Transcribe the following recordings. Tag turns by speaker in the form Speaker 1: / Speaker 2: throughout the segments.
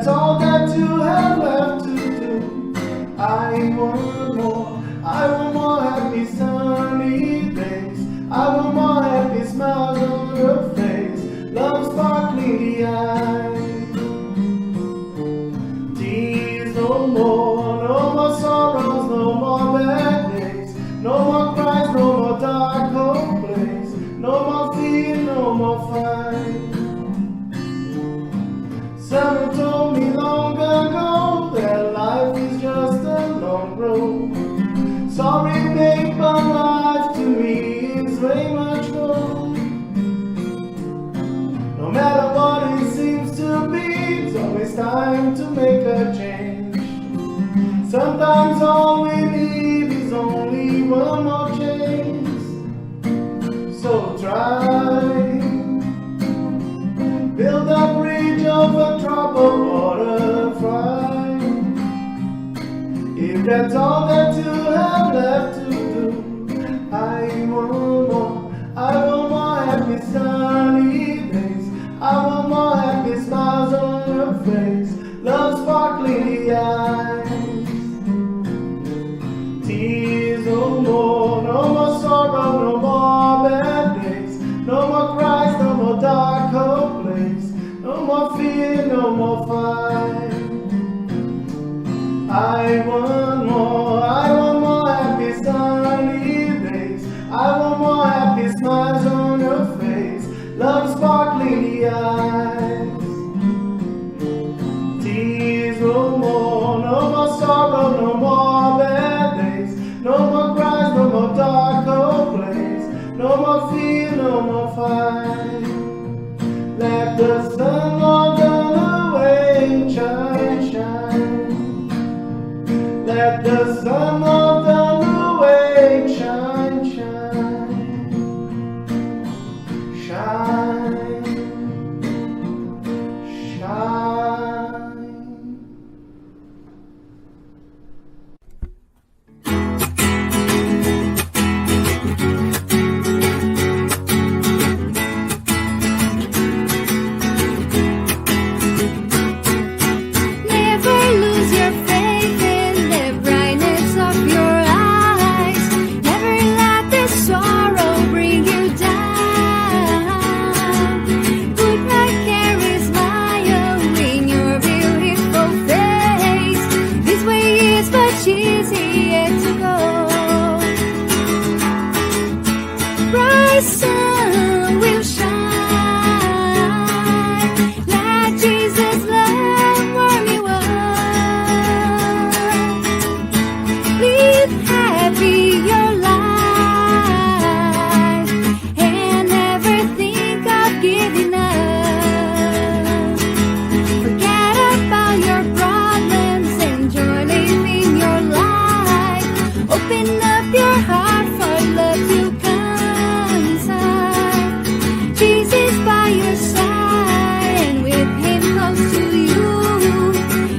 Speaker 1: that's all that you have left to do, I want more. I want more happy sunny days. I want more happy smiles on your face. Love sparkling the eyes. Tears no more. No more sorrows. No more bad days. No more cries. No more dark cold place. No more fear. No more fight. Someone told me long ago that life is just a long road. Sorry, babe, but life to me is way much more. No matter what it seems to be, it's always time to make a change. Sometimes all we need is only one more chance. So try, build a bridge over troubled water, try. If that's all that you have left to do, I want more. I want more happy sunny days. I want more happy smiles on your face. Love sparkling the eyes. Tears no more. No more sorrow. No more bad days. No more cries. No more dark cold place. No more fear. No more fight. I want more happy sunny days. I want more happy smiles on your face. Love sparkling the eyes. Tears no more sorrow, no more bad days. No more cries, no more dark cold place. No more fear, no more fight. Let the sun walk on the way, shine, shine. Let the sun walk down the way, shine, shine, shine, shine.
Speaker 2: Never lose your faith in the brightness of your eyes. Never let the sorrow bring you down. Put a carry smile in your beautiful face. This way is much easier to go. Bright sun will shine. Let Jesus' love warm you up. Live happy your life and never think of giving up. Forget about your problems, enjoy living your life. Open up your heart for love to come inside. Jesus by your side, and with Him close to you,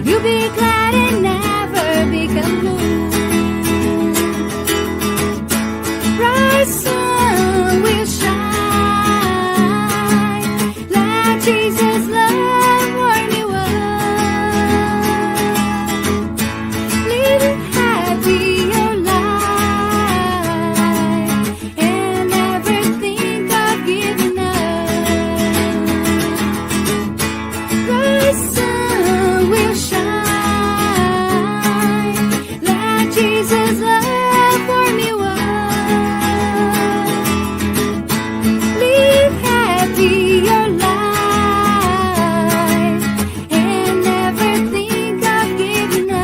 Speaker 2: you'll be glad and never become blue. Bright sun will shine. Let Jesus' love warm you up. Live happy your life and never think of giving up. Bright sun will shine. Let Jesus' love warm you up. Live happy your life and never think of giving up.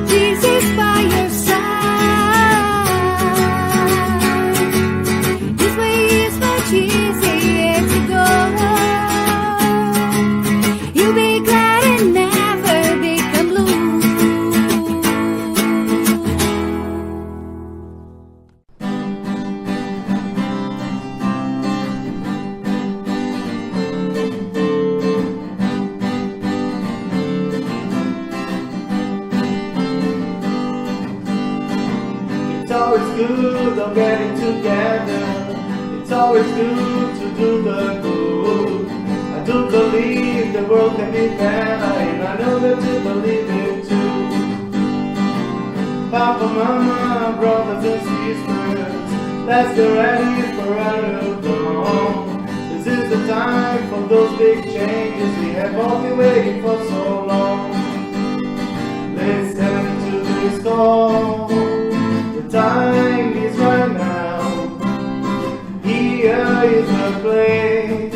Speaker 2: Jesus by your side. This way is much easier to go. You'll be glad and never become blue.
Speaker 1: It's always good of getting together. It's always good to do the good. I do believe the world can be better, and I know that you believe it too. Papa, Mama, brothers and sisters, let's get ready for a new dawn. This is the time for those big changes we have all been waiting for so long. Listen to this call, the time is right now. Here is the place,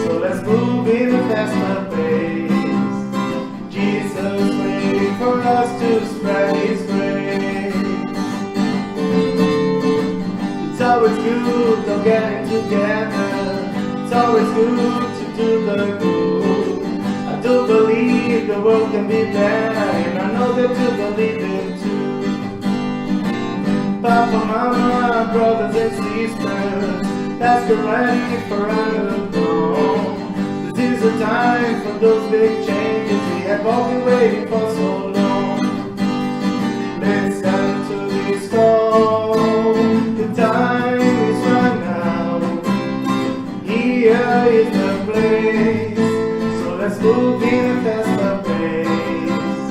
Speaker 1: so let's move in a faster pace. Jesus waiting for us to spread His grace. It's always good to getting together. It's always good to do the good. I do believe the world can be better, and I know that you believe it too. Papa, Mama, brothers and sisters, let's get ready for a new dawn. This is the time for those big changes we have all been waiting for so long. Listen to this call, the time is right now. Here is the place, so let's move in a faster pace.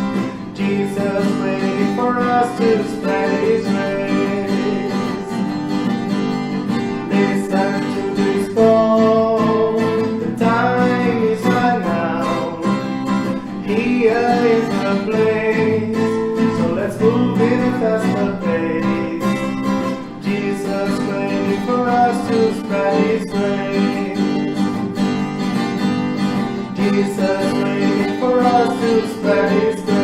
Speaker 1: Jesus waiting for us to spread His grace. Listen to this call, the time is right now. Here is the place, so let's move in a faster pace. Jesus waiting for us to spread His grace. Jesus waiting for us to spread His grace.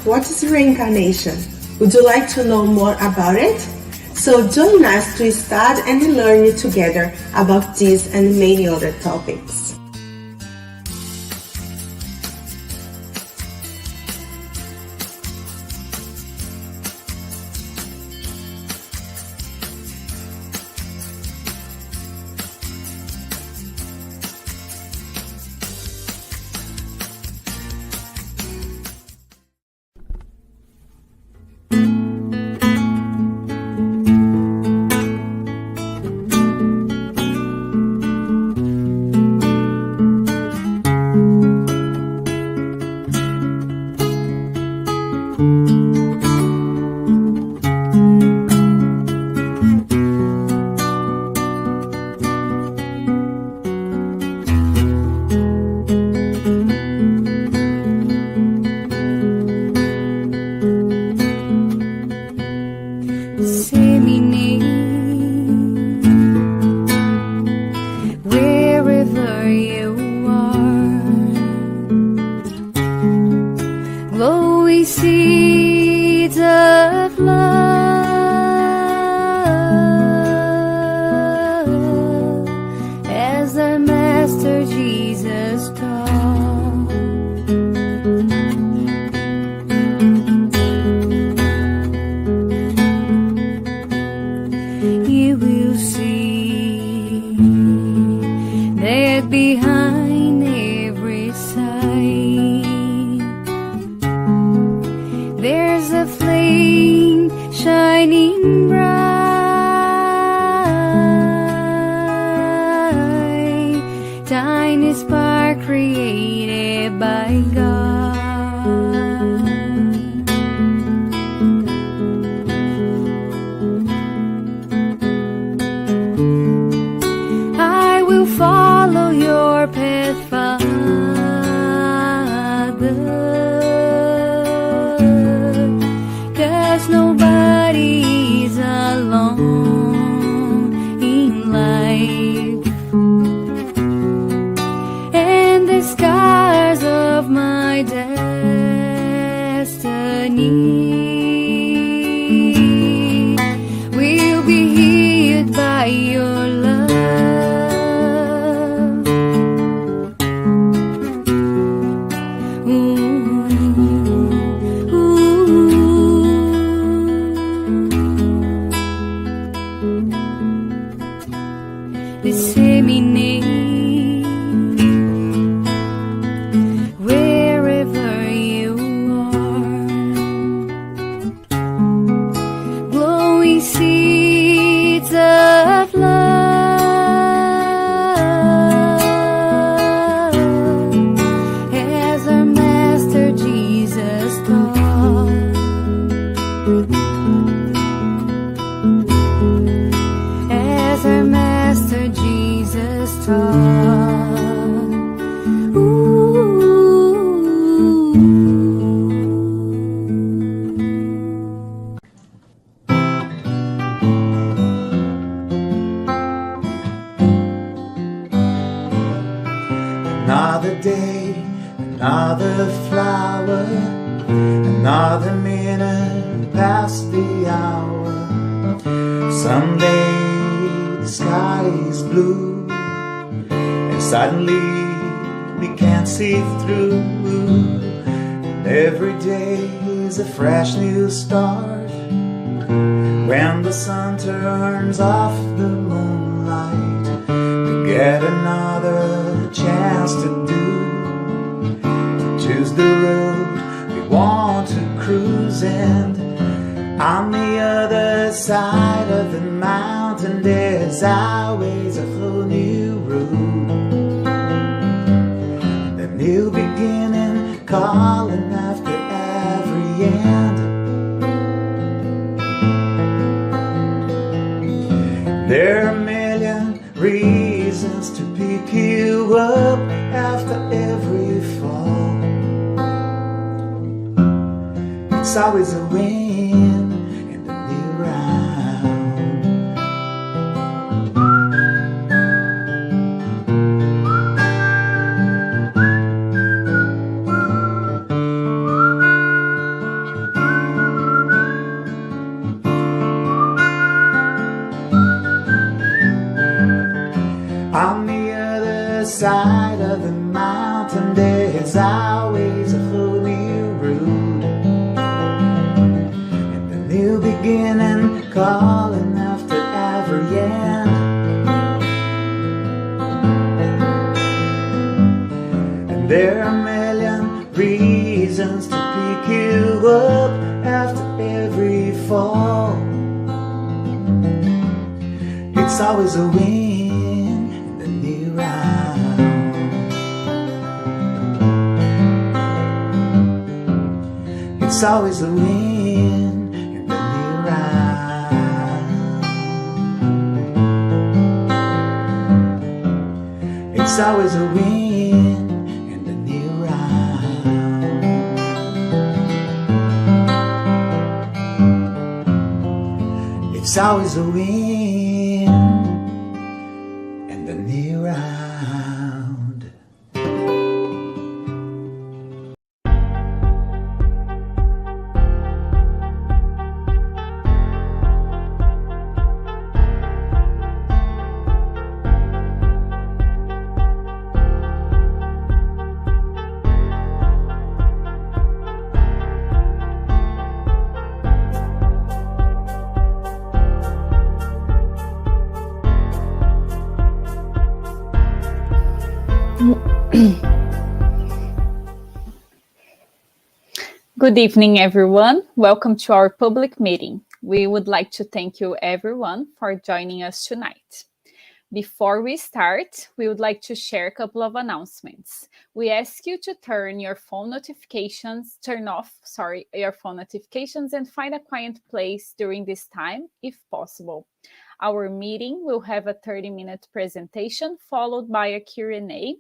Speaker 3: What is reincarnation? Would you like to know more about it? So join us to start and learn together about this and many other topics.
Speaker 2: Seeds of love, as our Master Jesus taught. You will see that behind every sight there's a flame shining bright, tiny spark created by God. I will follow your path, Father. Nobody is alone in life, and the scars of my destiny will be healed by your love.
Speaker 1: Another minute past the hour. Someday the sky is blue, and suddenly we can't see through. And every day is a fresh new start. When the sun turns off the moonlight, we get another chance to choose the road we want to cruise. And on the other side of the mountain, there's always a whole new road. The new beginning calling after every end. There are a million reasons to pick you up after every fall. It's always a win in the new round. On the other side of the mountain, there's always a whole new road. And the new beginning calling after every end. And there are a million reasons to pick you up after every fall. It's always a win. It's always a win in the new round. It's always a win in the new round. It's always a win in the new round.
Speaker 4: Good evening, everyone. Welcome to our public meeting. We would like to thank you, everyone, for joining us tonight. Before we start, we would like to share a couple of announcements. We ask you to turn off your phone notifications and find a quiet place during this time, if possible. Our meeting will have a 30-minute presentation followed by a Q&A.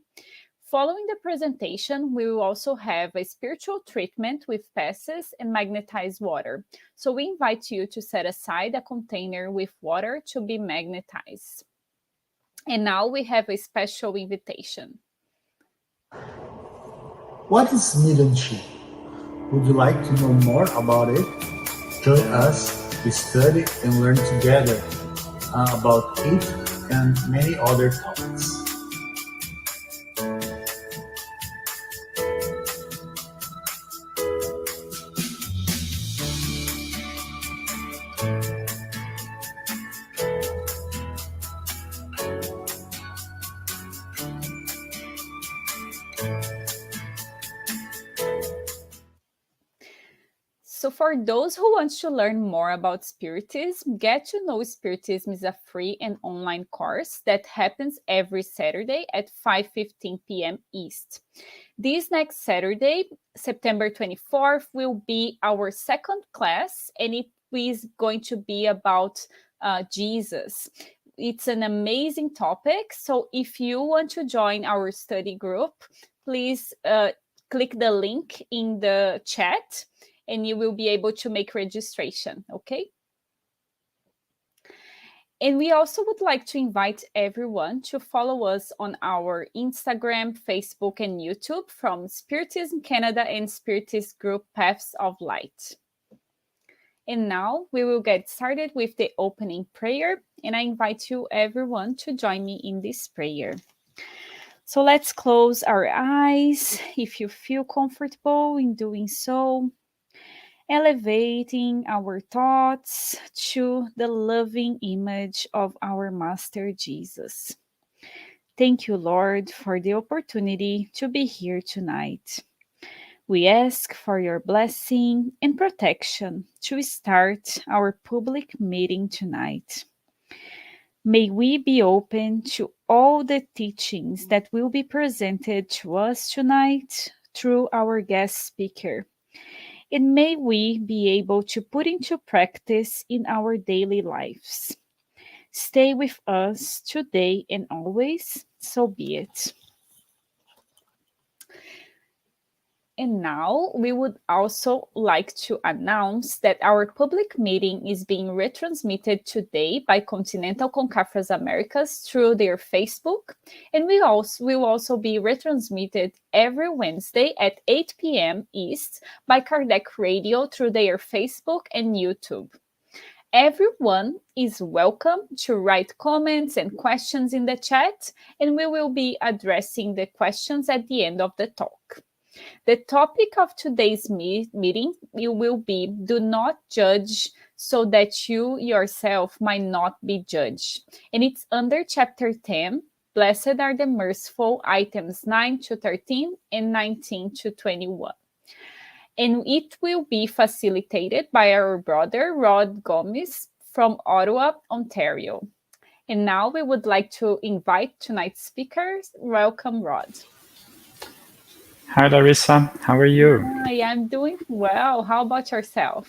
Speaker 4: Following the presentation, we will also have a spiritual treatment with passes and magnetized water. So we invite you to set aside a container with water to be magnetized. And now we have a special invitation.
Speaker 5: What is mediumship? Would you like to know more about it? Join us to study and learn together about it and many other topics.
Speaker 4: So for those who want to learn more about Spiritism, Get to Know Spiritism is a free and online course that happens every Saturday at 5:15 p.m. East. This next Saturday, September 24th, will be our second class, and it is going to be about Jesus. It's an amazing topic, so if you want to join our study group, please click the link in the chat, and you will be able to make registration, okay? And we also would like to invite everyone to follow us on our Instagram, Facebook, and YouTube from Spiritism Canada and Spiritist Group Paths of Light. And now we will get started with the opening prayer, and I invite you everyone to join me in this prayer. So let's close our eyes if you feel comfortable in doing so, elevating our thoughts to the loving image of our Master Jesus. Thank you, Lord, for the opportunity to be here tonight. We ask for your blessing and protection to start our public meeting tonight. May we be open to all the teachings that will be presented to us tonight through our guest speaker. And may we be able to put into practice in our daily lives. Stay with us today and always, so be it. And now we would also like to announce that our public meeting is being retransmitted today by Continental Concafras Americas through their Facebook, and we will also be retransmitted every Wednesday at 8 p.m. East by Kardec Radio through their Facebook and YouTube. Everyone is welcome to write comments and questions in the chat, and we will be addressing the questions at the end of the talk. The topic of today's meeting will be do not judge so that you yourself might not be judged. And it's under chapter 10, Blessed are the merciful, items 9 to 13 and 19 to 21. And it will be facilitated by our brother Rod Gomez from Ottawa, Ontario. And now we would like to invite tonight's speakers. Welcome, Rod.
Speaker 6: Hi, Larissa. How are you?
Speaker 4: Hi, I'm doing well. How about yourself?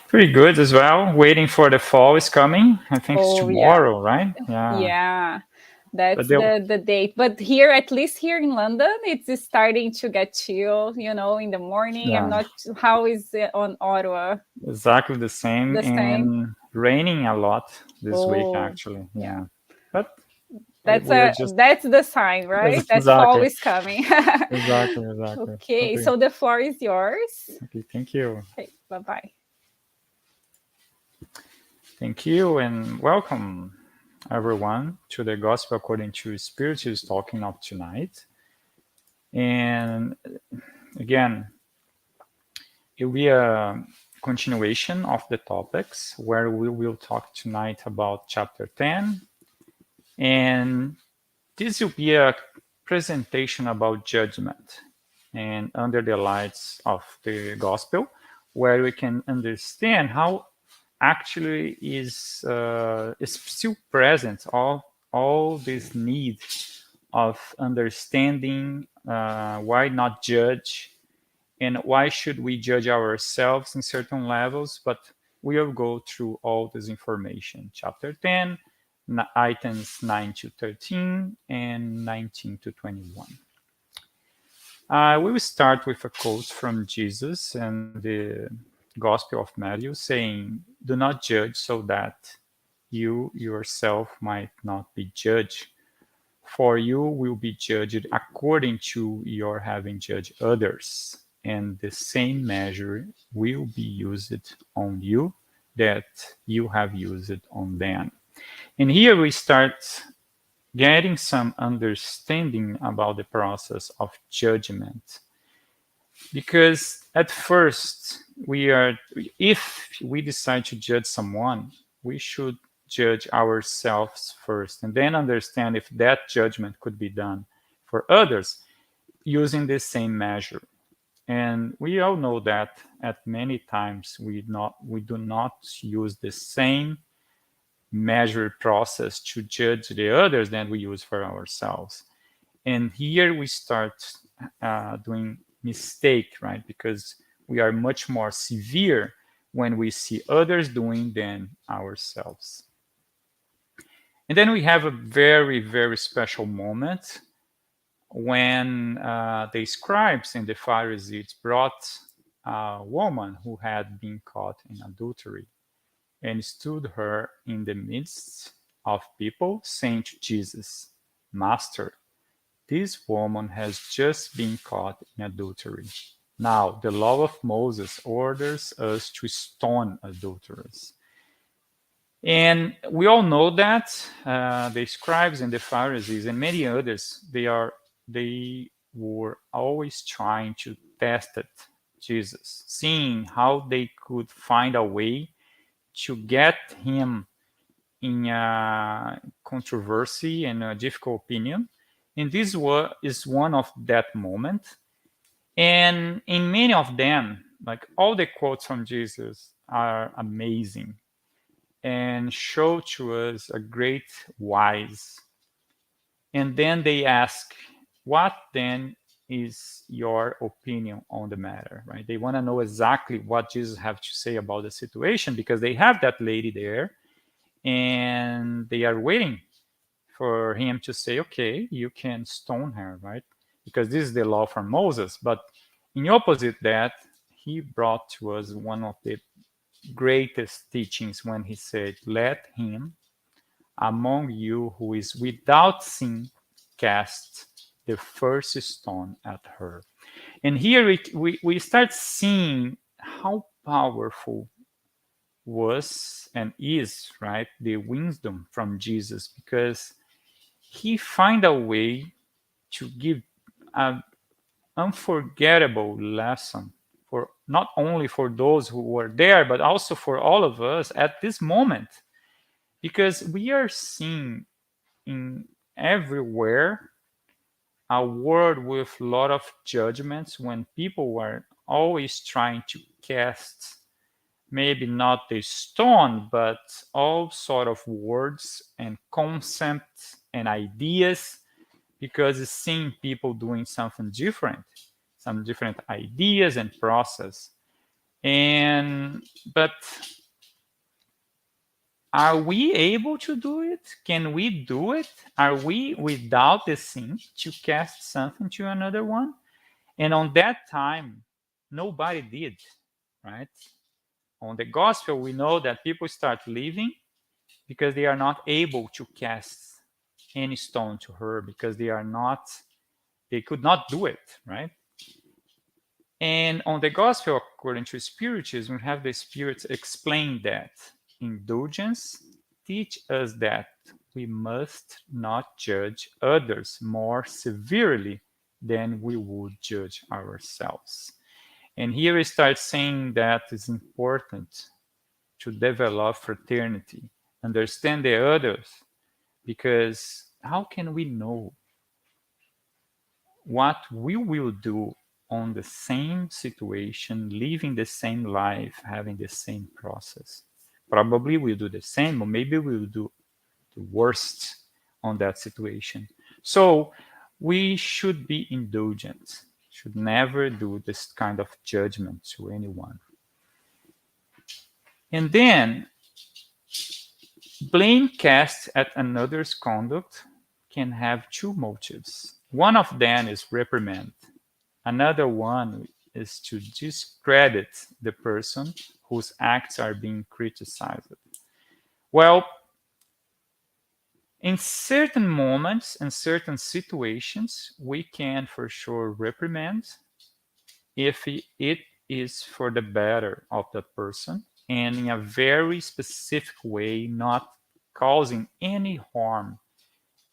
Speaker 6: Pretty good as well. Waiting for the fall is coming. I think it's tomorrow, right?
Speaker 4: Yeah, that's the date. But here, at least here in London, it's starting to get chill, in the morning. Yeah. I'm not, how is it on Ottawa?
Speaker 6: Exactly the same. And raining a lot this week, actually. Yeah. But
Speaker 4: that's the sign, right?
Speaker 6: Exactly.
Speaker 4: That fall is coming.
Speaker 6: Exactly.
Speaker 4: Okay, so the floor is yours.
Speaker 6: Okay, thank you.
Speaker 4: Okay, bye-bye.
Speaker 6: Thank you, and welcome, everyone, to the Gospel according to Spiritist Talking of tonight. And again, it will be a continuation of the topics where we will talk tonight about chapter 10. And this will be a presentation about judgment and under the lights of the gospel, where we can understand how actually is still present all this need of understanding why not judge and why should we judge ourselves in certain levels, but we will go through all this information. Chapter 10, items 9 to 13 and 19 to 21. We will start with a quote from Jesus and the Gospel of Matthew saying, "Do not judge so that you yourself might not be judged, for you will be judged according to your having judged others, and the same measure will be used on you that you have used on them." And here we start getting some understanding about the process of judgment. Because at first, if we decide to judge someone, we should judge ourselves first and then understand if that judgment could be done for others using the same measure. And we all know that at many times we do not use the same measure process to judge the others than we use for ourselves. And here we start doing mistake, right? Because we are much more severe when we see others doing than ourselves. And then we have a very, very special moment when the scribes and the Pharisees brought a woman who had been caught in adultery. and stood her in the midst of people, saying to Jesus, Master, this woman has just been caught in adultery. Now, the law of Moses orders us to stone adulterers. And we all know that the scribes and the Pharisees and many others, they were always trying to test it, Jesus, seeing how they could find a way to get him in a controversy and a difficult opinion. And this is one of that moment. And in many of them, like all the quotes from Jesus are amazing and show to us a great wise. And then they ask, what then is your opinion on the matter, right? They want to know exactly what Jesus have to say about the situation because they have that lady there and they are waiting for him to say, okay, you can stone her, right? Because this is the law from Moses. But in opposite that, he brought to us one of the greatest teachings when he said, let him among you who is without sin cast the first stone at her. And here we start seeing how powerful was and is, right, the wisdom from Jesus, because he find a way to give an unforgettable lesson for not only for those who were there, but also for all of us at this moment, because we are seeing in everywhere a world with a lot of judgments when people were always trying to cast maybe not the stone, but all sort of words and concepts and ideas, because it's seeing people doing something different, some different ideas and process. But are we able to do it? Can we do it? Are we without the sin to cast something to another one? And on that time, nobody did, right? On the gospel, we know that people start leaving because they are not able to cast any stone to her because they could not do it, right? And on the gospel, according to Spiritism, we have the spirits explain that indulgence teach us that we must not judge others more severely than we would judge ourselves. And here we start saying that it's important to develop fraternity, understand the others, because how can we know what we will do on the same situation, living the same life, having the same process? Probably we'll do the same, or maybe we'll do the worst on that situation. So we should be indulgent, should never do this kind of judgment to anyone. And then blame cast at another's conduct can have two motives. One of them is reprimand. Another one is to discredit the person whose acts are being criticized. Well, in certain moments and certain situations, we can for sure reprimand if it is for the better of that person and in a very specific way, not causing any harm,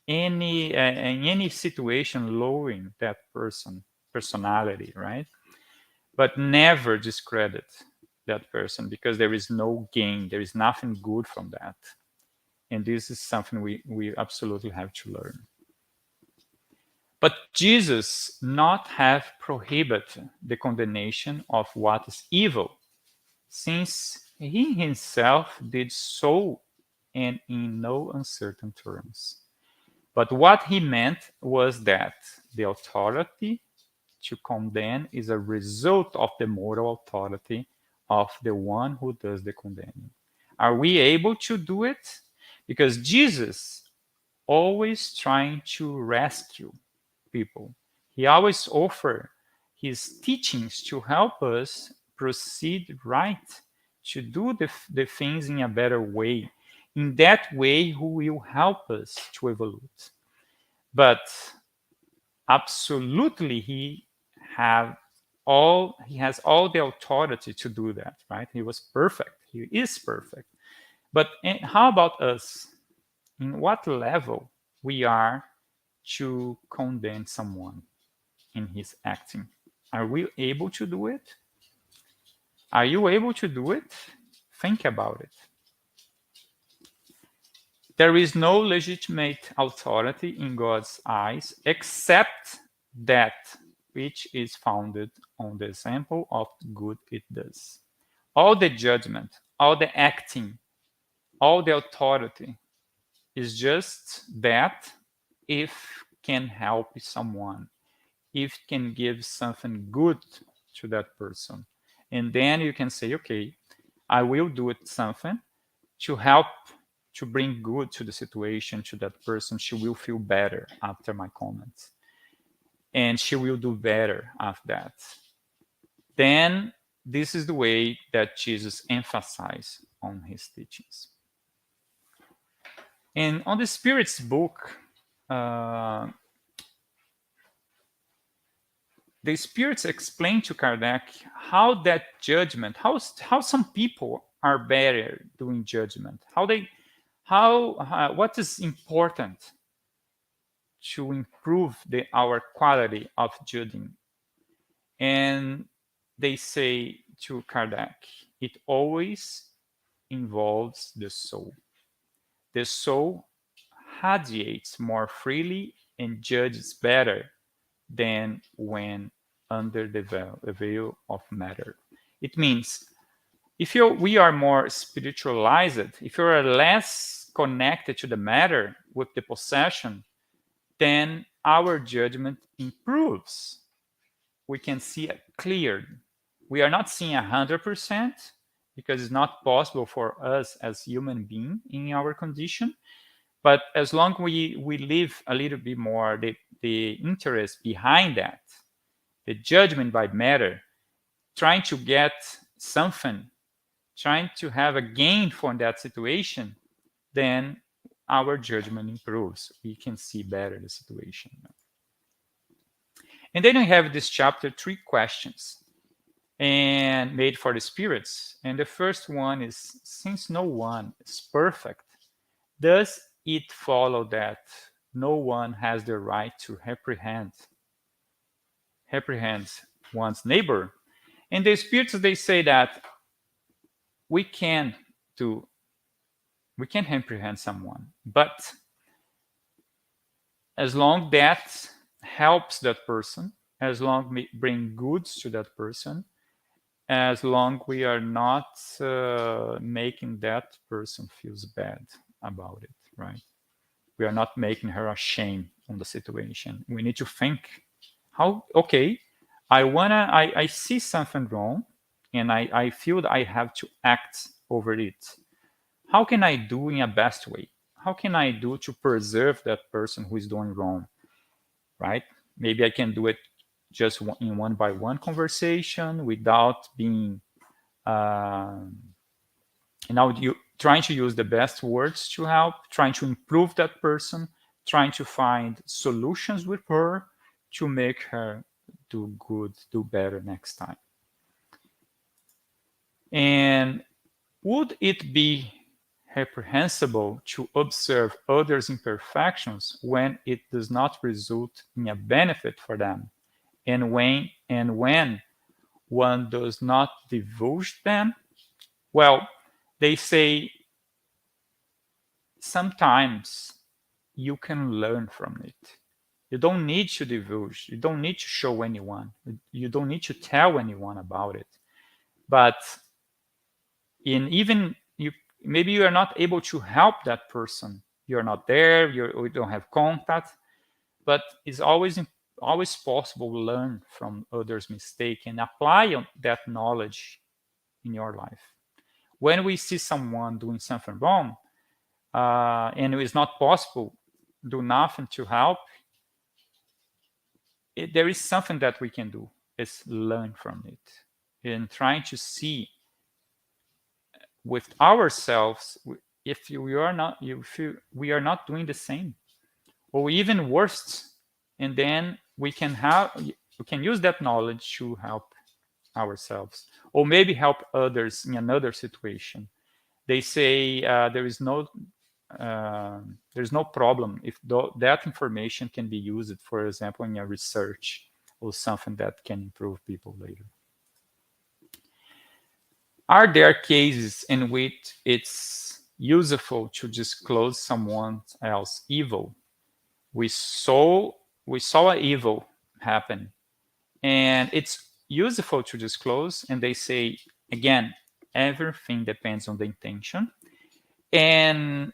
Speaker 6: in any situation lowering that personality, right? But never discredit that person because there is no gain, there is nothing good from that. And this is something we absolutely have to learn. But Jesus not have prohibited the condemnation of what is evil, since he himself did so and in no uncertain terms. But what he meant was that the authority to condemn is a result of the moral authority of the one who does the condemning. Are we able to do it? Because Jesus always trying to rescue people. He always offer his teachings to help us proceed right to do the things in a better way. In that way, who will help us to evolve. But absolutely, he has all the authority to do that, right? He was perfect. He is perfect. But how about us? In what level we are to condemn someone in his acting? Are we able to do it? Are you able to do it? Think about it. There is no legitimate authority in God's eyes except that which is founded on the example of good it does. All the judgment, all the acting, all the authority is just that if can help someone, if can give something good to that person. And then you can say, okay, I will do it something to help to bring good to the situation, to that person. She will feel better after my comments. And she will do better after that. Then this is the way that Jesus emphasized on his teachings. And on the Spirit's book, the Spirits explain to Kardec how that judgment, how some people are better doing judgment, what is important to improve our quality of judging. And they say to Kardec, it always involves the soul. The soul radiates more freely and judges better than when under the veil of matter. It means if we are more spiritualized, if you are less connected to the matter with the possession, then our judgment improves. We can see it clear. We are not seeing 100% because it's not possible for us as human beings in our condition. But as long as we live a little bit more the interest behind that, the judgment by matter, trying to get something, trying to have a gain from that situation, then our judgment improves. We can see better the situation. And then we have this chapter 3 questions and made for the spirits. And the first one is, since no one is perfect, does it follow that no one has the right to reprehend one's neighbor? And the spirits, they say that we can reprehend someone, but as long that helps that person, as long we bring goods to that person, as long we are not making that person feels bad about it, right? We are not making her ashamed on the situation. We need to think I see something wrong and I feel that I have to act over it. How can I do in a best way? How can I do to preserve that person who is doing wrong, right? Maybe I can do it just in one-by-one conversation without being, you trying to use the best words to help, trying to improve that person, trying to find solutions with her to make her do good, do better next time. And would it be reprehensible to observe others' imperfections when it does not result in a benefit for them, and when one does not divulge them? Well, they say sometimes you can learn from it. You don't need to divulge. You don't need to show anyone. You don't need to tell anyone about it. But maybe you are not able to help that person. You're not there. You don't have contact. But it's always possible to learn from others' mistake and apply that knowledge in your life. When we see someone doing something wrong, and it's not possible, do nothing to help, there is something that we can do. Is learn from it and trying to see with ourselves if we are not doing the same, or even worse, and then we can use that knowledge to help ourselves, or maybe help others in another situation. They say there's no problem if that information can be used, for example, in a research or something that can improve people later. Are there cases in which it's useful to disclose someone else's evil? We saw an evil happen, and it's useful to disclose. And they say, again, everything depends on the intention. And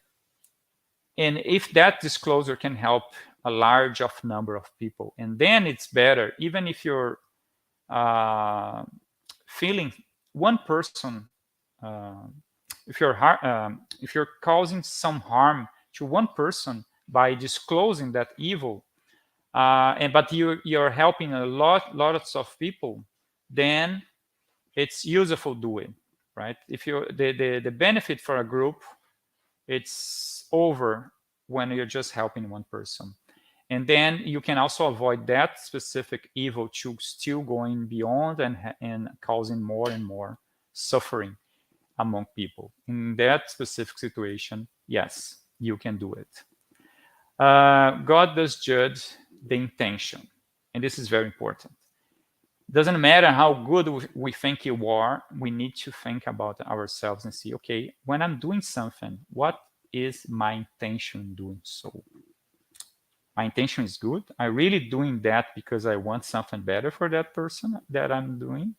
Speaker 6: if that disclosure can help a large of number of people, and then it's better, even if you're feeling one person, if you're causing some harm to one person by disclosing that evil, but you're helping lots of people, then it's useful to do it, right? If the benefit for a group, it's over when you're just helping one person. And then you can also avoid that specific evil to still going beyond and causing more and more suffering among people. In that specific situation, yes, you can do it. God does judge the intention, and this is very important. Doesn't matter how good we think you are, we need to think about ourselves and see, okay, when I'm doing something, what is my intention in doing so? My intention is good. I'm really doing that because I want something better for that person that I'm doing?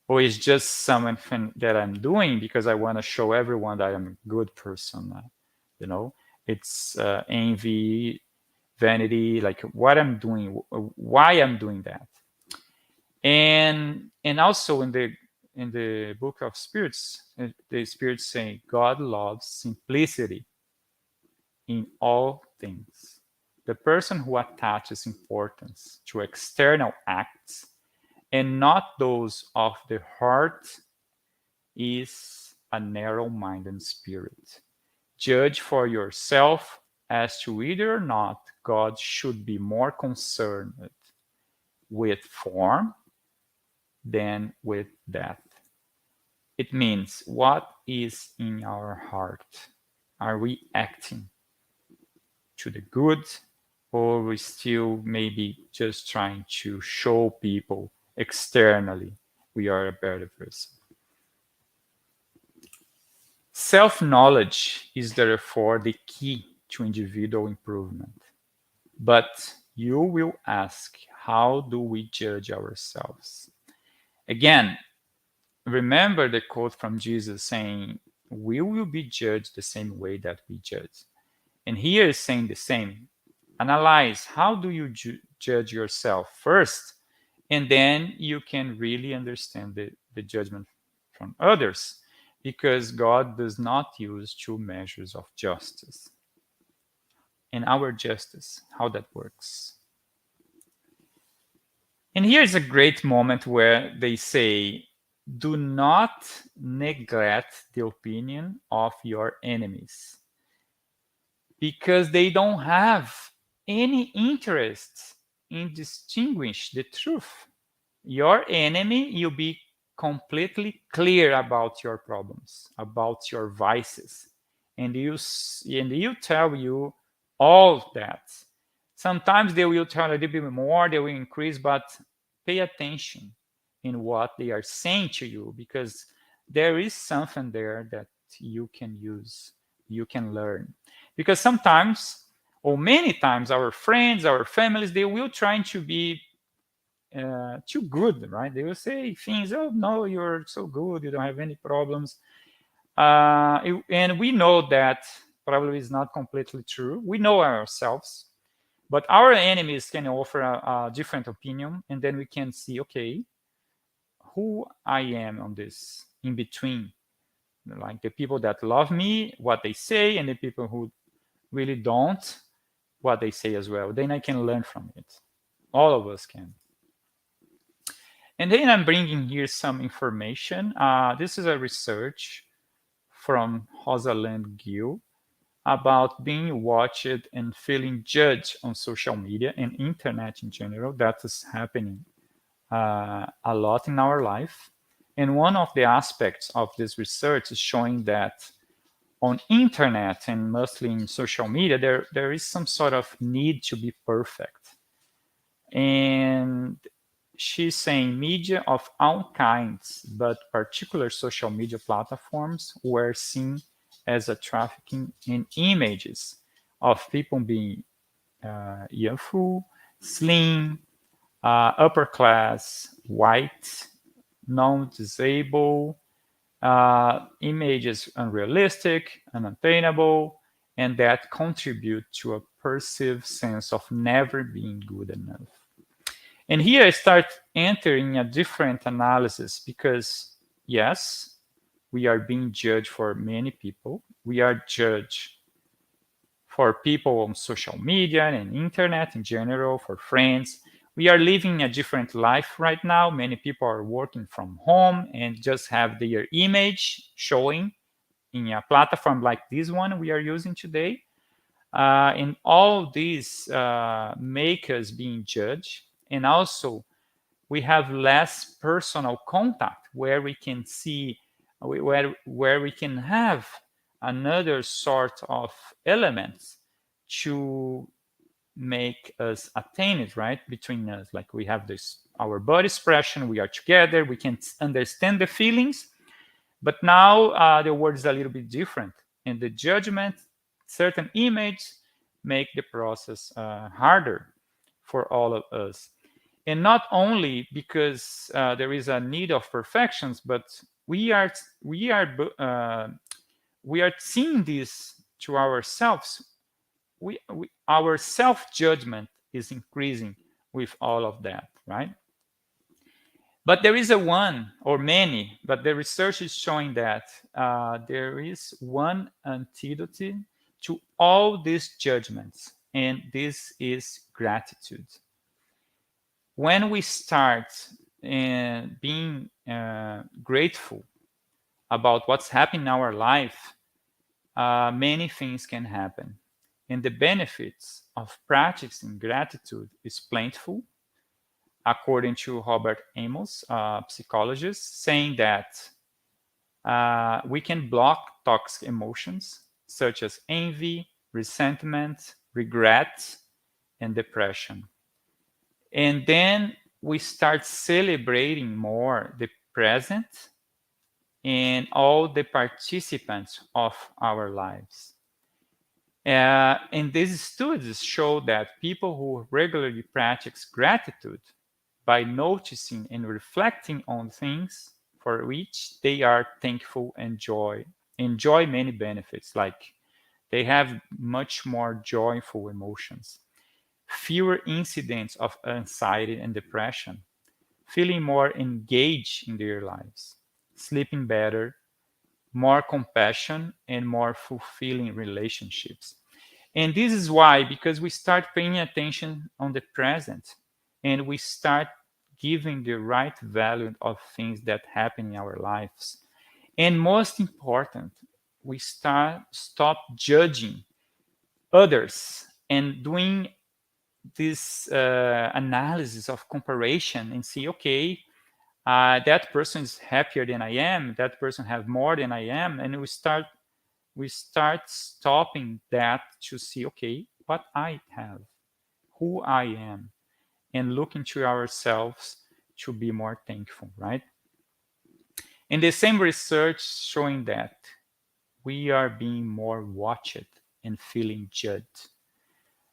Speaker 6: Or is just something that I'm doing because I want to show everyone that I'm a good person? It's envy, vanity, like what I'm doing, why I'm doing that. And also in the book of spirits, the spirits say God loves simplicity in all things. The person who attaches importance to external acts and not those of the heart is a narrow-minded spirit. Judge for yourself as to whether or not God should be more concerned with form than with depth. It means, what is in our heart? Are we acting to the good, or are we still maybe just trying to show people externally we are a better person? Self-knowledge is therefore the key to individual improvement. But you will ask, how do we judge ourselves? Again, remember the quote from Jesus saying, we will be judged the same way that we judge. And here is saying the same. Analyze, how do you judge yourself first? And then you can really understand the judgment from others, because God does not use two measures of justice. And our justice, how that works. And here's a great moment where they say, do not neglect the opinion of your enemies, because they don't have any interest in distinguish the truth. Your enemy, you'll be completely clear about your problems, about your vices, and you tell you all that. Sometimes they will tell a little bit more, they will increase, but pay attention in what they are saying to you, because there is something there that you can use, you can learn. Because sometimes, or many times, our friends, our families, they will try to be too good, right? They will say things, oh no, you're so good, you don't have any problems. And we know that probably is not completely true. We know ourselves, but our enemies can offer a different opinion, and then we can see, okay, who I am on this in between, like the people that love me, what they say, and the people who really don't, what they say as well. Then I can learn from it. All of us can. And then I'm bringing here some information. This is a research from Rosalind Gill about being watched and feeling judged on social media and internet in general. That is happening a lot in our life. And one of the aspects of this research is showing that on internet and mostly in social media, there is some sort of need to be perfect. And she's saying media of all kinds, but particular social media platforms were seen as a trafficking in images of people being youthful, slim, upper class, white, non-disabled, images unrealistic, unattainable, and that contribute to a perceived sense of never being good enough. And here I start entering a different analysis because, yes, we are being judged for many people. We are judged for people on social media and internet in general, for friends. We are living a different life right now. Many people are working from home and just have their image showing in a platform like this one we are using today. And all these make us being judged. And also, we have less personal contact where we can see, where we can have another sort of elements to make us attain it, right? Between us, like we have this, our body expression, we are together, we can understand the feelings. But now the word is a little bit different, and the judgment, certain image, make the process harder for all of us. And not only because there is a need of perfections, but we are seeing this to ourselves. Our self-judgment is increasing with all of that, right? But there is a one or many, but the research is showing that there is one antidote to all these judgments, and this is gratitude. When we start being grateful about what's happening in our life, many things can happen. And the benefits of practicing gratitude is plentiful, according to Robert Amos, a psychologist, saying that we can block toxic emotions such as envy, resentment, regret, and depression. And then we start celebrating more the present and all the participants of our lives. And these studies show that people who regularly practice gratitude by noticing and reflecting on things for which they are thankful and enjoy many benefits, like they have much more joyful emotions, fewer incidents of anxiety and depression, feeling more engaged in their lives, sleeping better, more compassion, and more fulfilling relationships. And this is why, because we start paying attention on the present and we start giving the right value of things that happen in our lives. And most important, we stop judging others and doing this analysis of comparison and see, okay, that person is happier than I am, that person has more than I am, and we start stopping that to see, okay, what I have, who I am, and looking to ourselves to be more thankful, right? And the same research showing that we are being more watched and feeling judged.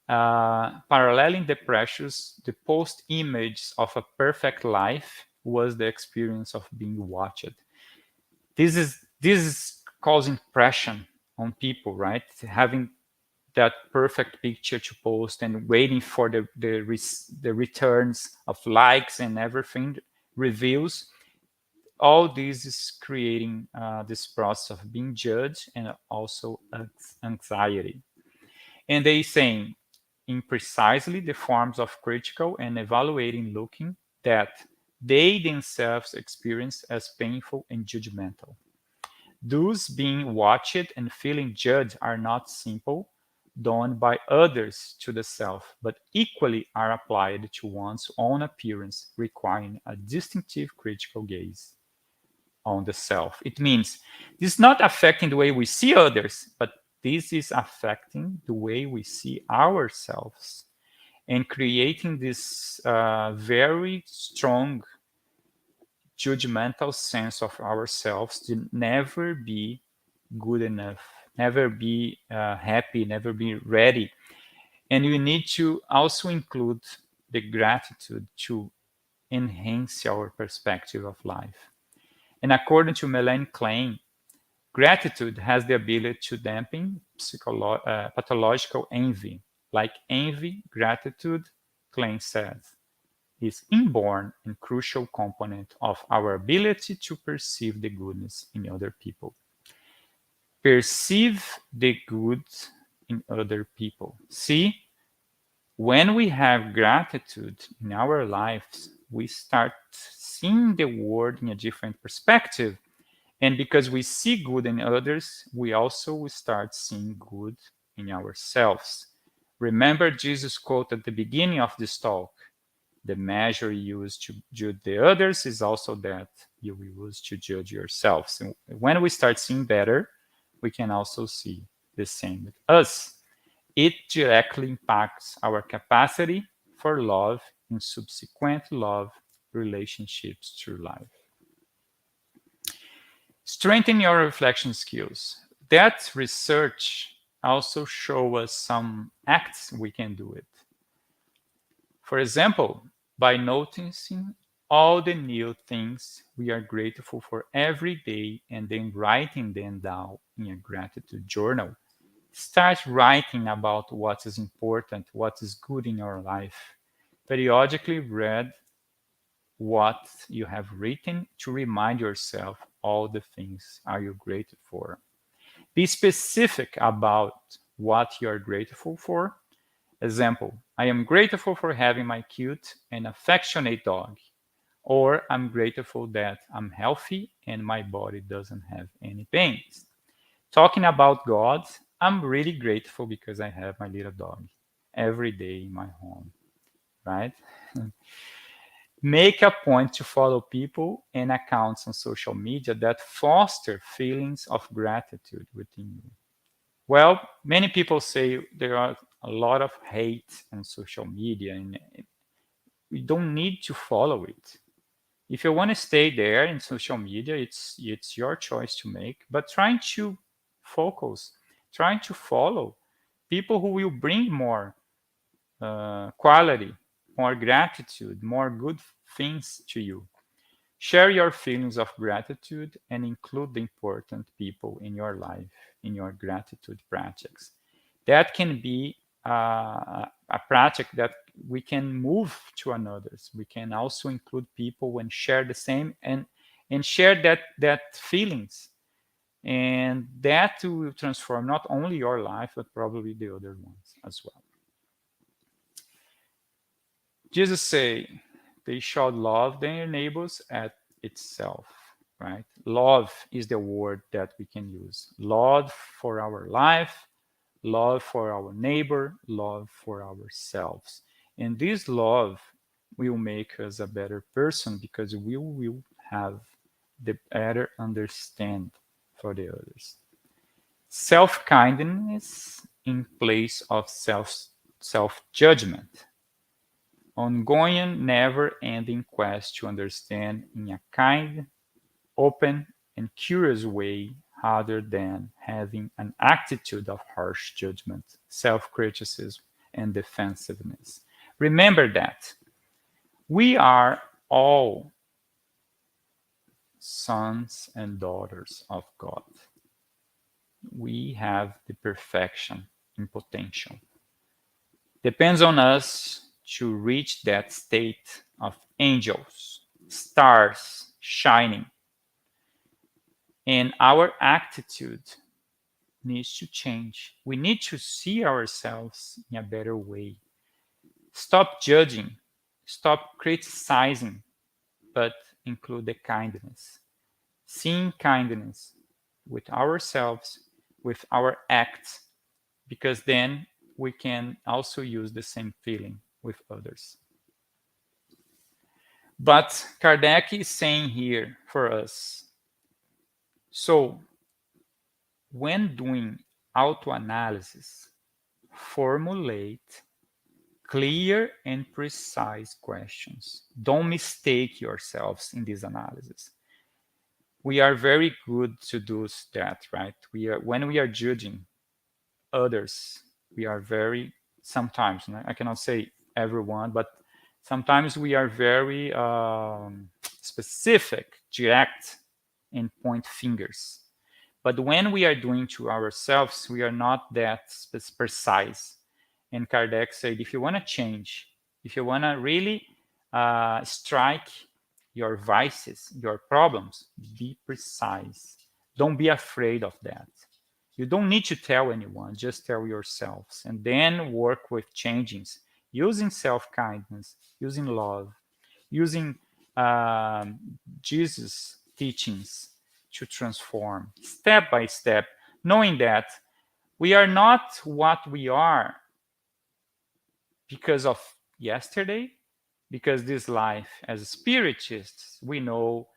Speaker 6: Paralleling the pressures, the post image of a perfect life was the experience of being watched. This is causing pressure on people, right? Having that perfect picture to post and waiting for the returns of likes and everything, reviews. All this is creating this process of being judged and also anxiety. And they saying in precisely the forms of critical and evaluating looking that they themselves experience as painful and judgmental. Those being watched and feeling judged are not simple, done by others to the self, but equally are applied to one's own appearance, requiring a distinctive critical gaze on the self. It means this is not affecting the way we see others, but this is affecting the way we see ourselves and creating this very strong judgmental sense of ourselves to never be good enough, never be happy, never be ready. And you need to also include the gratitude to enhance our perspective of life. And according to Melanie Klein, gratitude has the ability to dampen pathological envy. Like envy, gratitude, Klein says, is inborn and crucial component of our ability to perceive the goodness in other people. Perceive the good in other people. See, when we have gratitude in our lives, we start seeing the world in a different perspective. And because we see good in others, we also start seeing good in ourselves. Remember Jesus' quote at the beginning of this talk: the measure you use to judge the others is also that you will use to judge yourselves. And when we start seeing better, we can also see the same with us. It directly impacts our capacity for love and subsequent love relationships through life. Strengthen your reflection skills. That research also shows us some acts we can do it. For example, by noticing all the new things we are grateful for every day and then writing them down in a gratitude journal. Start writing about what is important, what is good in your life. Periodically read what you have written to remind yourself all the things are you grateful for. Be specific about what you are grateful for. Example, I am grateful for having my cute and affectionate dog. Or I'm grateful that I'm healthy and my body doesn't have any pains. Talking about God, I'm really grateful because I have my little dog every day in my home, right? Make a point to follow people and accounts on social media that foster feelings of gratitude within you. Well, many people say there are a lot of hate on social media and we don't need to follow it. If you want to stay there in social media, it's your choice to make, but trying to focus, trying to follow people who will bring more quality, more gratitude, more good things to you. Share your feelings of gratitude and include the important people in your life, in your gratitude practice. That can be a project that we can move to another's. We can also include people and share the same and share that feelings. And that will transform not only your life, but probably the other ones as well. Jesus say, they shall love their neighbors as itself, right? Love is the word that we can use. Love for our life, love for our neighbor, love for ourselves. And this love will make us a better person because we will have the better understand for the others. Self-kindness in place of self-judgment. Ongoing, never-ending quest to understand in a kind, open, and curious way rather than having an attitude of harsh judgment, self-criticism, and defensiveness. Remember that we are all sons and daughters of God. We have the perfection in potential. Depends on us to reach that state of angels, stars shining. And our attitude needs to change. We need to see ourselves in a better way. Stop judging, stop criticizing, but include the kindness. Seeing kindness with ourselves, with our acts, because then we can also use the same feeling with others. But Kardec is saying here for us, so when doing autoanalysis, formulate clear and precise questions. Don't mistake yourselves in this analysis. We are very good to do that, right? When we are judging others, we are very, sometimes, I cannot say everyone, but sometimes we are very specific, direct, and point fingers. But when we are doing to ourselves, we are not that precise. And Kardec said, if you want to change, if you want to really strike your vices, your problems, be precise. Don't be afraid of that. You don't need to tell anyone, just tell yourselves. And then work with changings, using self-kindness, using love, using Jesus' teachings to transform step by step, knowing that we are not what we are because of yesterday, because this life as spiritists, we know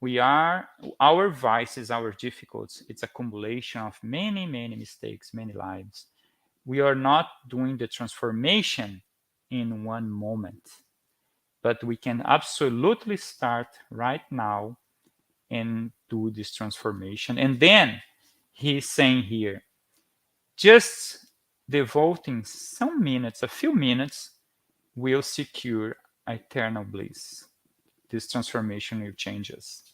Speaker 6: we are, our vices, our difficulties, it's accumulation of many, many mistakes, many lives. We are not doing the transformation in one moment, but we can absolutely start right now and do this transformation. And then he's saying here, just devoting some minutes, a few minutes, will secure eternal bliss. This transformation will change us.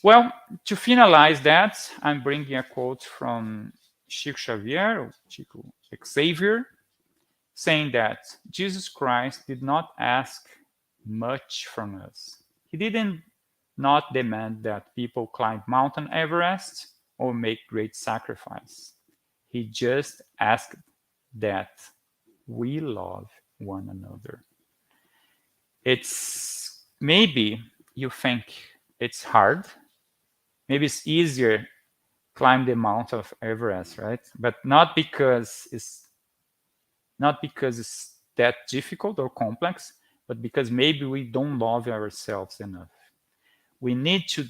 Speaker 6: Well, to finalize that, I'm bringing a quote from Chico Xavier, or Chico Xavier, saying that Jesus Christ did not ask much from us. He didn't not demand that people climb Mount Everest or make great sacrifice. He just asked that we love one another. It's maybe you think it's hard. Maybe it's easier climb the Mount of Everest, right? But not because it's that difficult or complex, but because maybe we don't love ourselves enough. We need to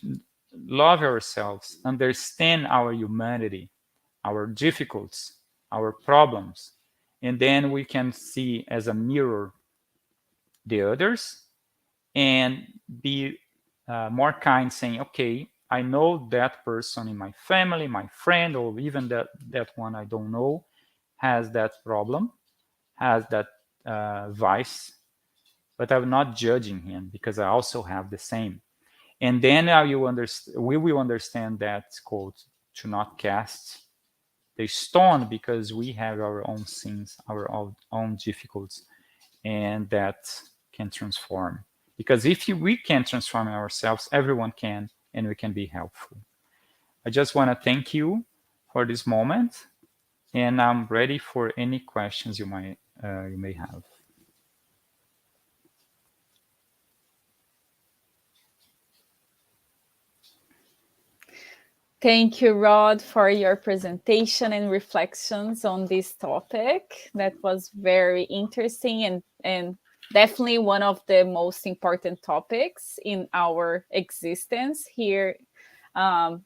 Speaker 6: love ourselves, understand our humanity, our difficulties, our problems, and then we can see as a mirror the others and be more kind, saying, okay, I know that person in my family, my friend, or even that one I don't know has that problem, has that vice, but I'm not judging him because I also have the same. And then we will understand that quote, to not cast the stone because we have our own sins, our own difficulties, and that can transform. Because if we can transform ourselves, everyone can, and we can be helpful. I just want to thank you for this moment, and I'm ready for any questions you may have.
Speaker 4: Thank you, Rod, for your presentation and reflections on this topic. That was very interesting and definitely one of the most important topics in our existence here on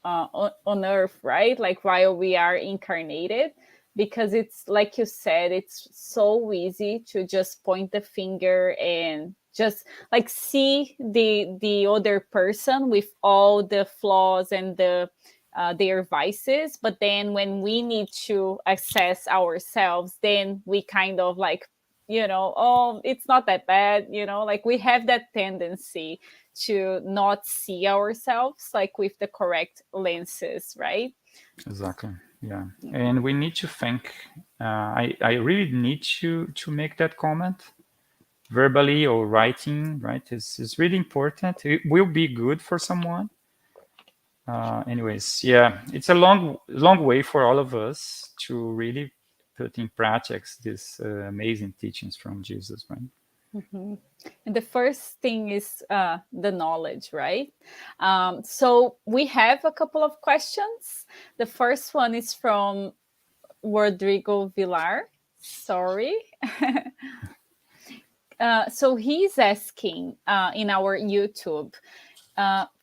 Speaker 4: Earth, right? Like while we are incarnated, because it's like you said, it's so easy to just point the finger and just like see the other person with all the flaws and their vices, but then when we need to assess ourselves, then we kind of like, oh, it's not that bad, like we have that tendency to not see ourselves like with the correct lenses, right?
Speaker 6: Exactly. Yeah. And we need to think. I really need to make that comment verbally or writing, right? It's really important. It will be good for someone. Anyways, yeah, it's a long way for all of us to really put in practice these amazing teachings from Jesus, right?
Speaker 4: Mhm. And the first thing is the knowledge, right? So we have a couple of questions. The first one is from Rodrigo Villar. Sorry. So he's asking in our YouTube,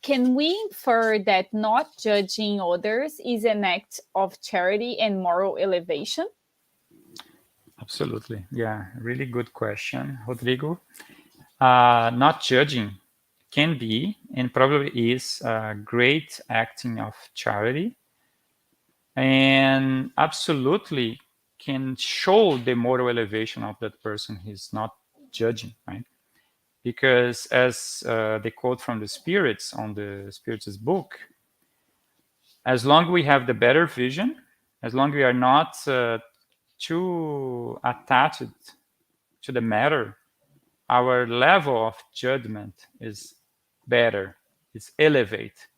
Speaker 4: can we infer that not judging others is an act of charity and moral elevation?
Speaker 6: Absolutely. Yeah, really good question, Rodrigo. Not judging can be and probably is a great acting of charity, and absolutely can show the moral elevation of that person who's not judging, right? Because as the quote from the spirits on the Spiritist book, as long we have the better vision, as long we are not too attached to the matter, our level of judgment is better, it's elevate.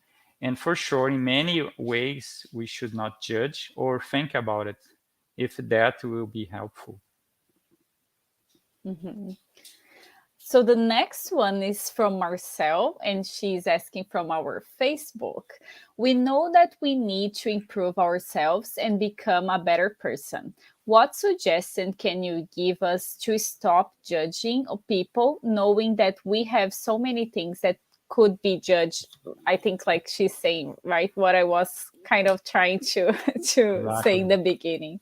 Speaker 6: And for sure, in many ways, we should not judge or think about it if that will be helpful.
Speaker 4: Mhm. So the next one is from Marcel, and she's asking from our Facebook. We know that we need to improve ourselves and become a better person. What suggestion can you give us to stop judging people, knowing that we have so many things that could be judged? I think, like she's saying, right? What I was kind of trying to say in
Speaker 6: Exactly.
Speaker 4: the beginning.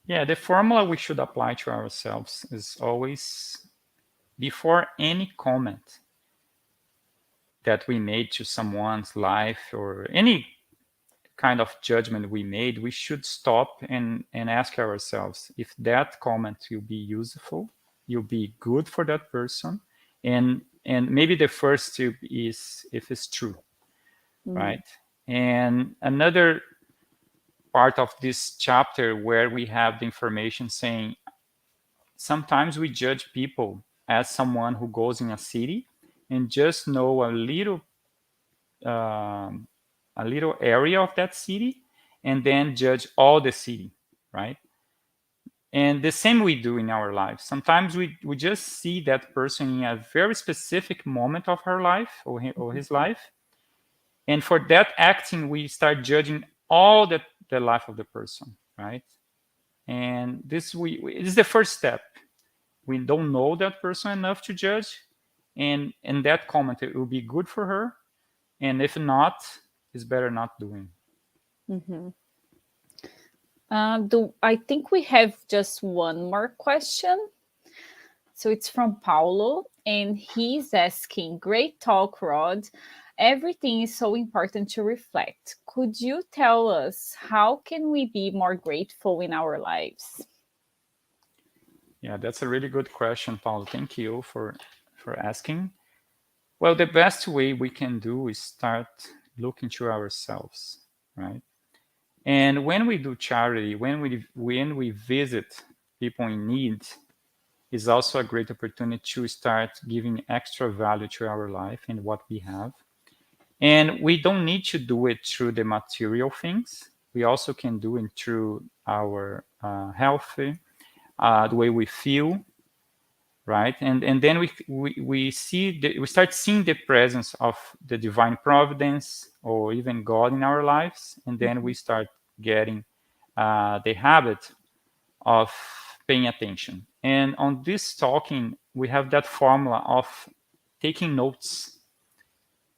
Speaker 6: Yeah, the formula we should apply to ourselves is always before any comment that we made to someone's life or any kind of judgment we made, we should stop and ask ourselves if that comment will be useful, will be good for that person, and maybe the first tip is if it's true, right? And another part of this chapter where we have the information saying sometimes we judge people as someone who goes in a city and just know um, a little area of that city and then judge all the city, right? And the same we do in our lives. Sometimes we just see that person in a very specific moment of her life or his life. And for that acting, we start judging all the life of the person, right? And this is the first step. We don't know that person enough to judge. And that comment, it will be good for her. And if not, it's better not doing.
Speaker 4: Mhm. I think we have just one more question. So it's from Paulo, and he's asking, great talk, Rod. Everything is so important to reflect. Could you tell us how can we be more grateful in our lives?
Speaker 6: Yeah, that's a really good question, Paulo. Thank you for asking. Well, the best way we can do is start looking to ourselves, right? And when we do charity, when we visit people in need, is also a great opportunity to start giving extra value to our life and what we have. And we don't need to do it through the material things. We also can do it through our health, the way we feel, right? And then we start seeing the presence of the divine providence or even God in our lives, and then we start getting the habit of paying attention. And on this talking, we have that formula of taking notes.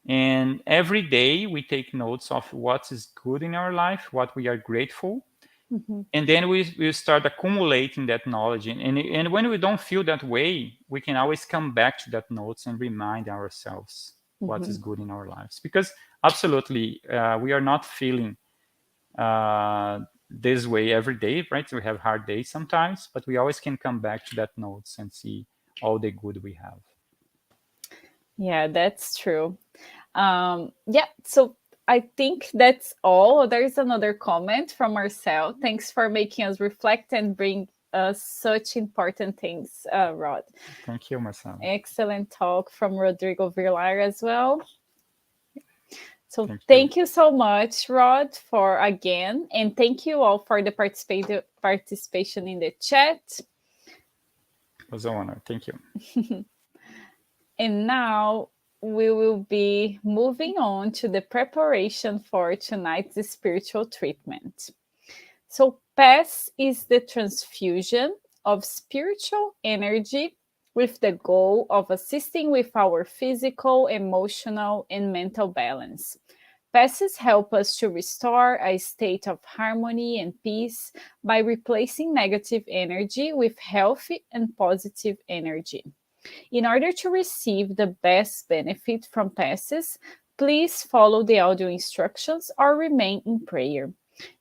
Speaker 6: And every day we take notes of what is good in our life, what we are grateful. And then we start accumulating that knowledge. And when we don't feel that way, we can always come back to that notes and remind ourselves what is good in our lives. Because absolutely, we are not feeling this way every day, right? We have hard days sometimes, but we always can come back to that notes and see all the good we have.
Speaker 4: Yeah, that's true. Yeah, so I think that's all. There's another comment from Marcel. Thanks for making us reflect and bring us such important things, Rod.
Speaker 6: Thank you, Marcelo.
Speaker 4: Excellent talk from Rodrigo Villar as well. So
Speaker 6: Thank
Speaker 4: you so much, Rod, for again, and thank you all for the participation in the chat.
Speaker 6: It was an honor. Thank you.
Speaker 4: And now we will be moving on to the preparation for tonight's spiritual treatment. So, PASS is the transfusion of spiritual energy with the goal of assisting with our physical, emotional, and mental balance. PASSes help us to restore a state of harmony and peace by replacing negative energy with healthy and positive energy. In order to receive the best benefit from PASSes, please follow the audio instructions or remain in prayer.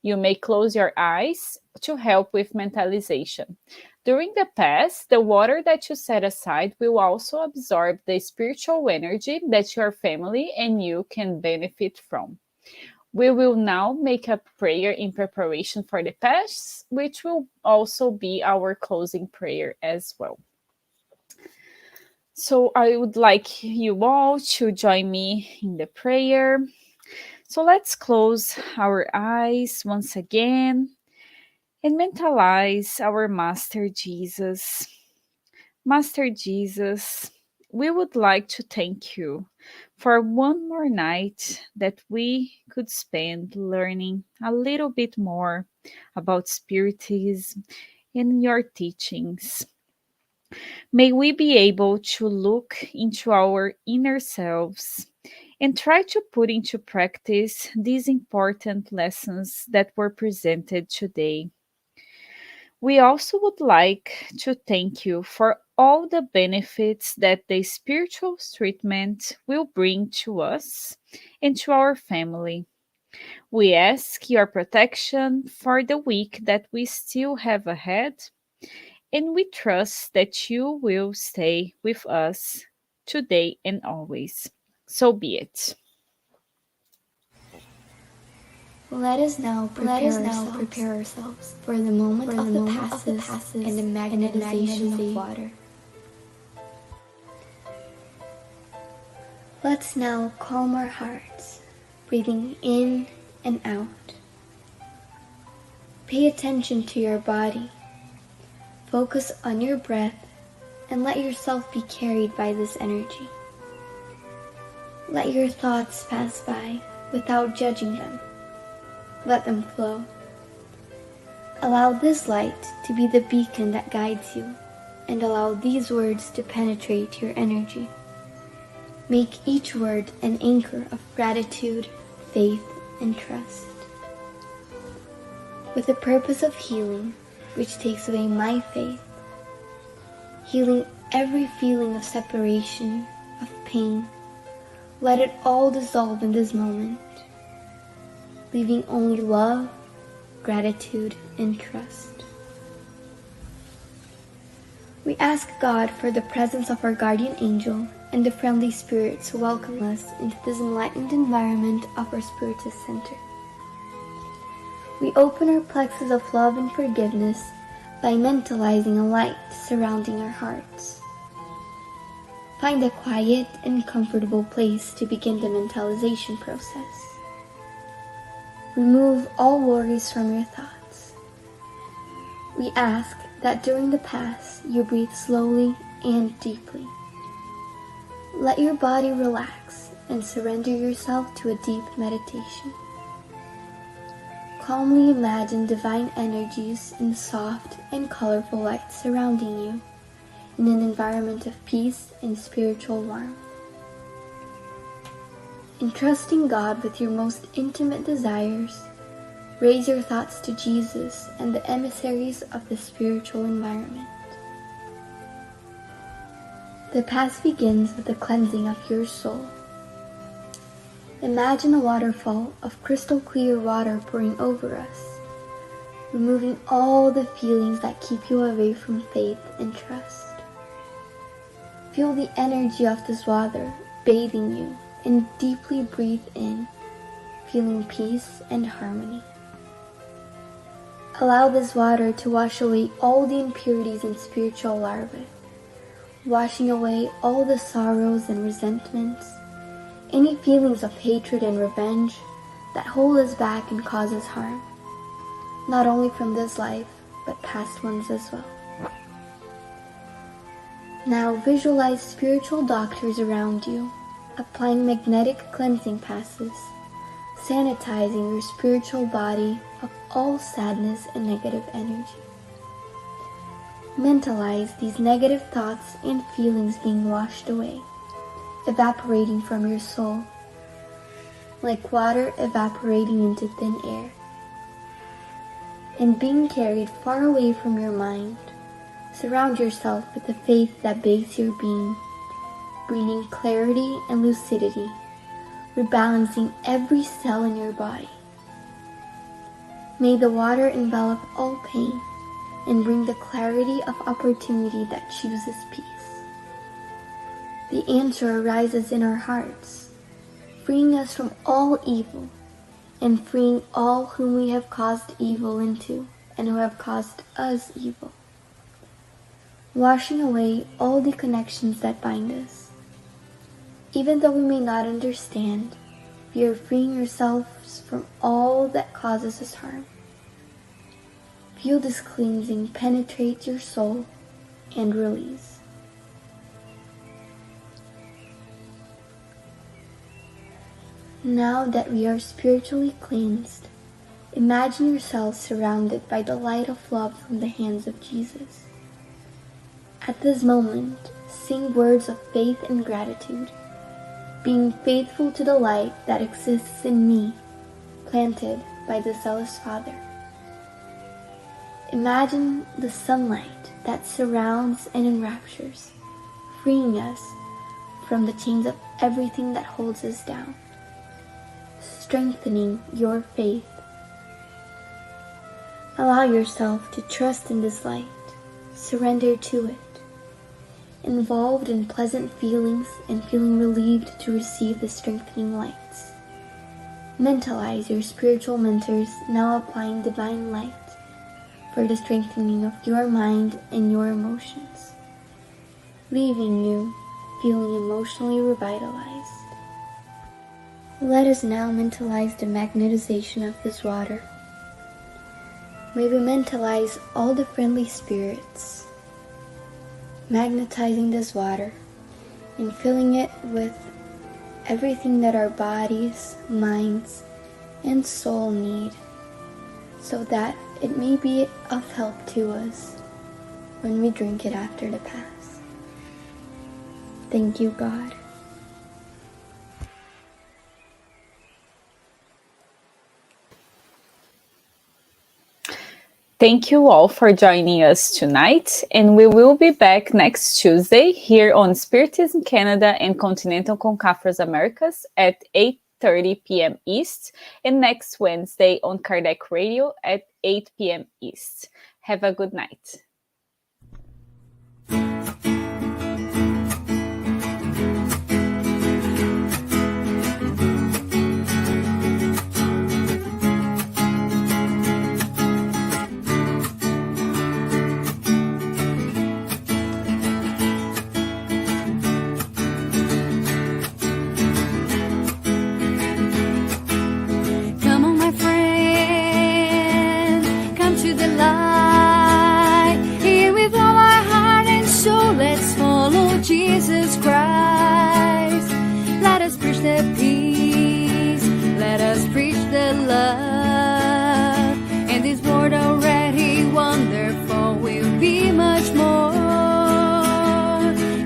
Speaker 4: You may close your eyes to help with mentalization. During the PASS, the water that you set aside will also absorb the spiritual energy that your family and you can benefit from. We will now make a prayer in preparation for the PASS, which will also be our closing prayer as well. So I would like you all to join me in the prayer. So let's close our eyes once again and mentalize our Master Jesus. Master Jesus, we would like to thank you for one more night that we could spend learning a little bit more about Spiritism and your teachings. May we be able to look into our inner selves and try to put into practice these important lessons that were presented today. We also would like to thank you for all the benefits that the spiritual treatment will bring to us and to our family. We ask your protection for the week that we still have ahead, and we trust that you will stay with us today and always. So be it.
Speaker 7: Let us now prepare ourselves for the moment of the passes and the magnetization of water. Let's now calm our hearts, breathing in and out. Pay attention to your body. Focus on your breath and let yourself be carried by this energy. Let your thoughts pass by without judging them. Let them flow. Allow this light to be the beacon that guides you, and allow these words to penetrate your energy. Make each word an anchor of gratitude, faith, and trust. With the purpose of healing, which takes away my faith, healing every feeling of separation, of pain, let it all dissolve in this moment, leaving only love, gratitude, and trust. We ask God for the presence of our guardian angel and the friendly spirits who welcome us into this enlightened environment of our Spiritist Center. We open our plexus of love and forgiveness by mentalizing a light surrounding our hearts. Find a quiet and comfortable place to begin the mentalization process. Remove all worries from your thoughts. We ask that during the pass you breathe slowly and deeply. Let your body relax and surrender yourself to a deep meditation. Calmly imagine divine energies in soft and colorful light surrounding you in an environment of peace and spiritual warmth. Entrusting God with your most intimate desires, raise your thoughts to Jesus and the emissaries of the spiritual environment. The pass begins with the cleansing of your soul. Imagine a waterfall of crystal clear water pouring over us, removing all the feelings that keep you away from faith and trust. Feel the energy of this water bathing you and deeply breathe in, feeling peace and harmony. Allow this water to wash away all the impurities and spiritual larvae, washing away all the sorrows and resentments, any feelings of hatred and revenge that hold us back and cause us harm, not only from this life, but past ones as well. Now visualize spiritual doctors around you, applying magnetic cleansing passes, sanitizing your spiritual body of all sadness and negative energy. Mentalize these negative thoughts and feelings being washed away, evaporating from your soul, like water evaporating into thin air, and being carried far away from your mind. Surround yourself with the faith that bathes your being, bringing clarity and lucidity, rebalancing every cell in your body. May the water envelop all pain and bring the clarity of opportunity that chooses peace. The answer arises in our hearts, freeing us from all evil and freeing all whom we have caused evil into and who have caused us evil, washing away all the connections that bind us. Even though we may not understand, we are freeing ourselves from all that causes us harm. Feel this cleansing penetrate your soul and release. Now that we are spiritually cleansed, imagine yourself surrounded by the light of love from the hands of Jesus. At this moment, sing words of faith and gratitude, being faithful to the light that exists in me, planted by the zealous Father. Imagine the sunlight that surrounds and enraptures, freeing us from the chains of everything that holds us down, strengthening your faith. Allow yourself to trust in this light, surrender to it, involved in pleasant feelings and feeling relieved to receive the strengthening lights. Mentalize your spiritual mentors now applying divine light for the strengthening of your mind and your emotions, leaving you feeling emotionally revitalized. Let us now mentalize the magnetization of this water. May we mentalize all the friendly spirits, magnetizing this water and filling it with everything that our bodies, minds, and soul need, so that it may be of help to us when we drink it after the Pass. Thank you, God.
Speaker 4: Thank you all for joining us tonight, and we will be back next Tuesday here on Spiritism Canada and Continental Concafres Americas at 8:30 p.m. East, and next Wednesday on Kardec Radio at 8 p.m. East. Have a good night.
Speaker 2: Jesus Christ, let us preach the peace, let us preach the love, and this world already wonderful will be much more.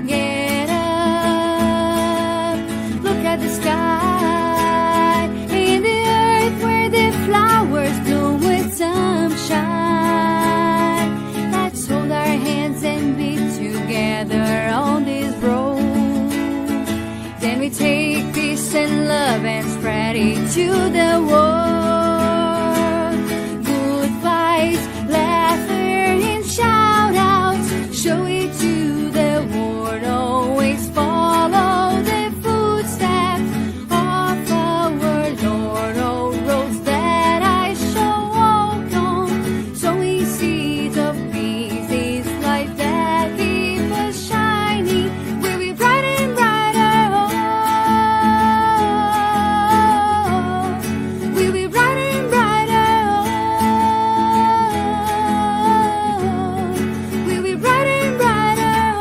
Speaker 2: Get up, look at the sky, in the earth where the flowers bloom with sunshine. Let's hold our hands and be together on this road. Then we take peace and love and spread it to the world.